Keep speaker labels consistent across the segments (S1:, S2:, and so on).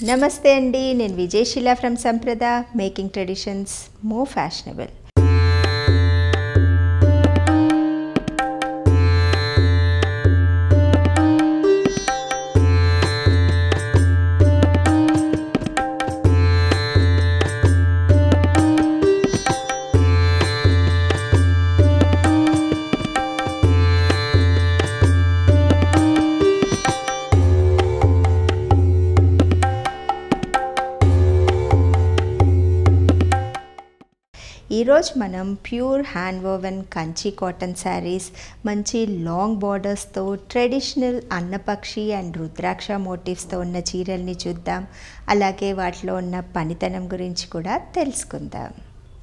S1: నమస్తే అండి, నేను Vijayasheela from Samprada, making traditions more fashionable. ఈరోజు మనం pure hand woven Kanchi cotton saris, మంచి లాంగ్ బార్డర్స్తో ట్రెడిషనల్ అన్నపక్షి అండ్ రుద్రాక్ష మోటివ్స్తో ఉన్న చీరల్ని చూద్దాం. అలాగే వాటిలో ఉన్న పనితనం గురించి కూడా తెలుసుకుందాం.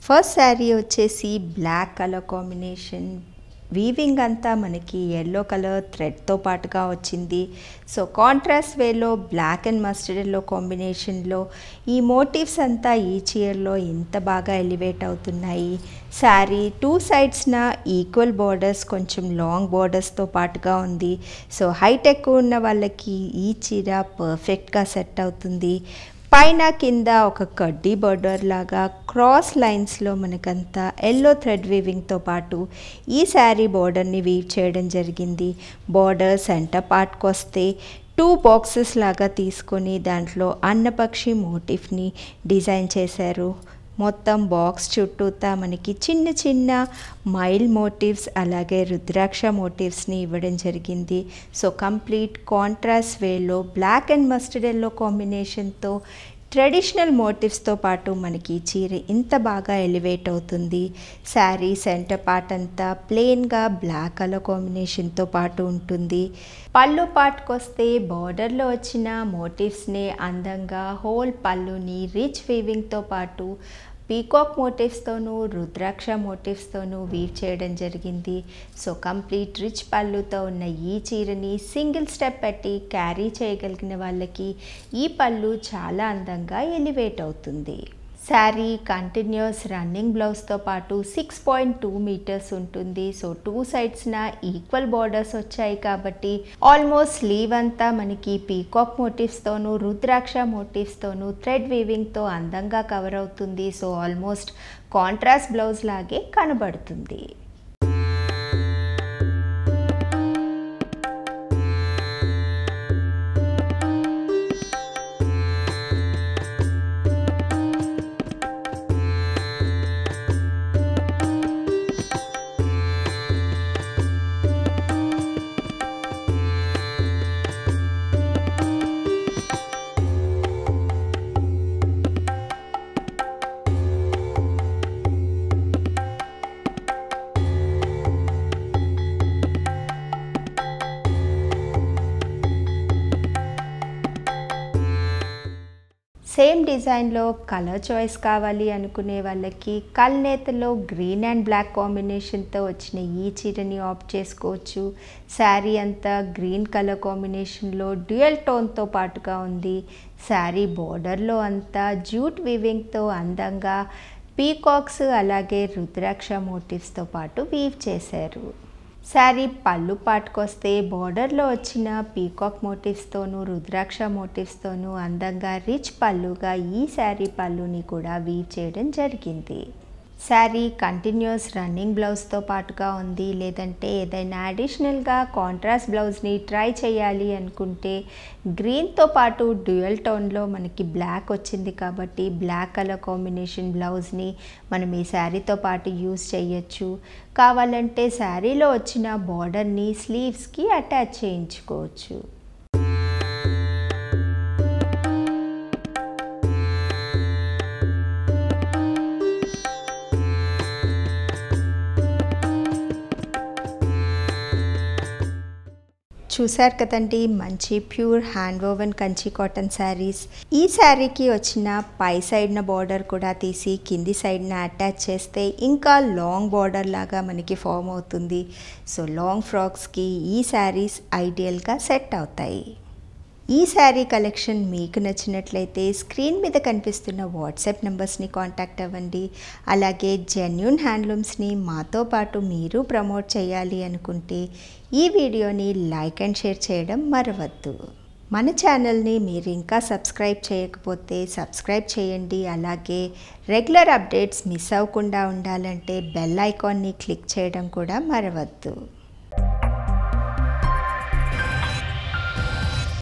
S1: ఫస్ట్ శారీ వచ్చేసి బ్లాక్ కలర్ కాంబినేషన్. వీవింగ్ అంతా మనకి ఎల్లో కలర్ థ్రెడ్తో పాటుగా వచ్చింది. సో కాంట్రాస్ట్ వేలో బ్లాక్ అండ్ మస్టర్డ్ ఎల్లో కాంబినేషన్లో ఈ మోటివ్స్ అంతా ఈ చీరలో ఎంత బాగా ఎలివేట్ అవుతున్నాయి. శారీ టూ సైడ్స్న ఈక్వల్ బార్డర్స్, కొంచెం లాంగ్ బార్డర్స్తో పాటుగా ఉంది. సో హైట్ ఎక్కువ ఉన్న వాళ్ళకి ఈ చీర పర్ఫెక్ట్గా సెట్ అవుతుంది. పైన కింద ఒక కడ్డీ బార్డర్ లాగా క్రాస్ లైన్స్లో మనకంతా ఎల్లో థ్రెడ్ వీవింగ్తో పాటు ఈ శారీ బార్డర్ని వీవ్ చేయడం జరిగింది. బార్డర్ సెంటర్ పార్ట్కి వస్తే 2 బాక్సెస్ లాగా తీసుకొని దాంట్లో అన్నపక్షి మోటిఫ్ని డిజైన్ చేశారు. మొత్తం బాక్స్ చుట్టూతా మనకి చిన్న చిన్న మైల్ మోటివ్స్ అలాగే రుద్రాక్ష మోటివ్స్ని ఇవ్వడం జరిగింది. సో కంప్లీట్ కాంట్రాస్ట్ వేలో బ్లాక్ అండ్ మస్టర్డ్ ఎల్లో కాంబినేషన్తో ట్రెడిషనల్ మోటివ్స్తో పాటు మనకి చీర ఇంత బాగా ఎలివేట్ అవుతుంది. శారీ సెంటర్ పార్ట్ అంతా ప్లెయిన్గా బ్లాక్ కలర్ కాంబినేషన్తో పాటు ఉంటుంది. పళ్ళు పార్ట్కి వస్తే బార్డర్లో వచ్చిన మోటివ్స్ని అందంగా హోల్ పళ్ళుని రిచ్ వీవింగ్తో పాటు పీకాక్ మోటివ్స్తోనూ రుద్రాక్ష మోటివ్స్తోనూ వీవ్ చేయడం జరిగింది. సో కంప్లీట్ రిచ్ పళ్ళుతో ఉన్న ఈ చీరని సింగిల్ స్టెప్ పెట్టి క్యారీ చేయగలిగిన వాళ్ళకి ఈ పళ్ళు చాలా అందంగా ఎలివేట్ అవుతుంది. శారీ కంటిన్యూస్ రన్నింగ్ బ్లౌజ్తో పాటు 6.2 మీటర్స్ ఉంటుంది. సో 2 సైడ్స్న ఈక్వల్ బార్డర్స్ వచ్చాయి కాబట్టి ఆల్మోస్ట్ స్లీవ్ అంతా మనకి పీకాక్ మోటివ్స్తోనూ రుద్రాక్ష మోటివ్స్తోనూ థ్రెడ్ వీవింగ్తో అందంగా కవర్ అవుతుంది. సో ఆల్మోస్ట్ కాంట్రాస్ట్ బ్లౌజ్ లాగే కనబడుతుంది. సేమ్ డిజైన్లో కలర్ చాయిస్ కావాలి అనుకునే వాళ్ళకి కల్నేతలో గ్రీన్ అండ్ బ్లాక్ కాంబినేషన్తో వచ్చిన ఈ చీరని ఆప్ట్ చేసుకోవచ్చు. శారీ అంతా గ్రీన్ కలర్ కాంబినేషన్లో డ్యూయల్ టోన్తో పాటుగా ఉంది. శారీ బోర్డర్లో అంతా జూట్ వీవింగ్తో అందంగా పీకాక్స్ అలాగే రుద్రాక్ష మోటివ్స్తో పాటు వీవ్ చేశారు. శారీ పళ్ళు పాటుకొస్తే బార్డర్లో వచ్చిన పీకాక్ మోటివ్స్తోనూ రుద్రాక్ష మోటివ్స్తోనూ అందంగా రిచ్ పళ్ళుగా ఈ శారీ పళ్ళుని కూడా వీవ్ చేయడం జరిగింది. శారీ కంటిన్యూస్ రన్నింగ్ బ్లౌజ్తో పాటుగా ఉంది. లేదంటే ఏదైనా అడిషనల్గా కాంట్రాస్ట్ బ్లౌజ్ని ట్రై చేయాలి అనుకుంటే గ్రీన్తో పాటు డ్యూయల్ టోన్లో మనకి బ్లాక్ వచ్చింది కాబట్టి బ్లాక్ కలర్ కాంబినేషన్ బ్లౌజ్ని మనం ఈ శారీతో పాటు యూజ్ చేయొచ్చు. కావాలంటే శారీలో వచ్చిన బార్డర్ని స్లీవ్స్కి అటాచ్ చేయించుకోవచ్చు. చూశారు కదండి, మంచి pure hand woven Kanchi cotton saris. ఈ శారీకి వచ్చిన పై సైడ్న బార్డర్ కూడా తీసి కింది సైడ్న అటాచ్ చేస్తే ఇంకా లాంగ్ బార్డర్ లాగా మనకి ఫామ్ అవుతుంది. సో లాంగ్ ఫ్రాక్స్కి ఈ శారీస్ ఐడియల్గా సెట్ అవుతాయి. ఈ శారీ కలెక్షన్ మీకు నచ్చినట్లయితే స్క్రీన్ మీద కనిపిస్తున్న వాట్సాప్ నెంబర్స్ని కాంటాక్ట్ అవ్వండి. అలాగే జెన్యూన్ హ్యాండ్లూమ్స్ని మాతో పాటు మీరు ప్రమోట్ చేయాలి అనుకుంటే ఈ వీడియోని లైక్ అండ్ షేర్ చేయడం మరవద్దు. మన ఛానల్ని మీరు ఇంకా సబ్స్క్రైబ్ చేయకపోతే సబ్స్క్రైబ్ చేయండి. అలాగే రెగ్యులర్ అప్డేట్స్ మిస్ అవ్వకుండా ఉండాలంటే బెల్ ఐకాన్ని క్లిక్ చేయడం కూడా మరవద్దు.